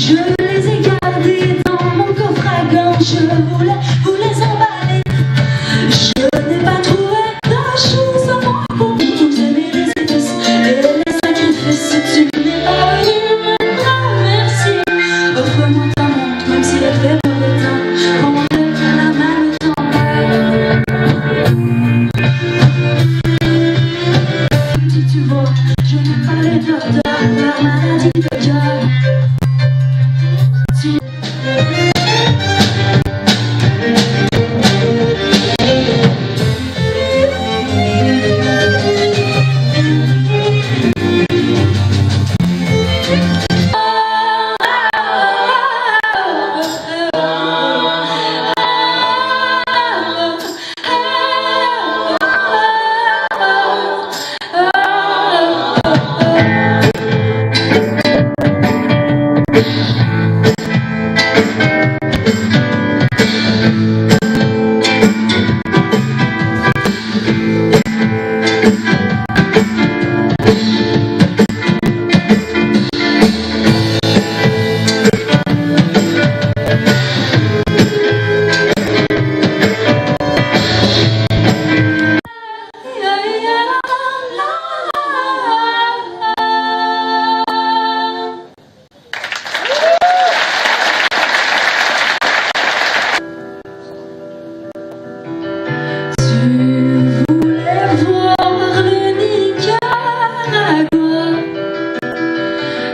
Je les ai gardés dans mon coffre à gants. Je voulais vous les emballer. Je n'ai pas trouvé d'achat à moi pour vous aimer les épices et les sacrifices. Tu n'es pas venu me remercier. Offre-moi ta montre, même si elle fait peur de temps. Quand on te fait la main, le temps passe. Si tu vois, je n'ai pas les doigts par maladie de cœur.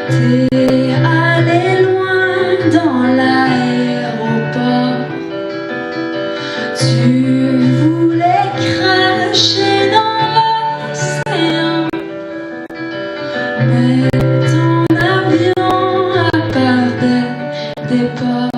T'es allé loin dans l'aéroport. Tu voulais cracher dans l'océan, mais ton avion a part des départs.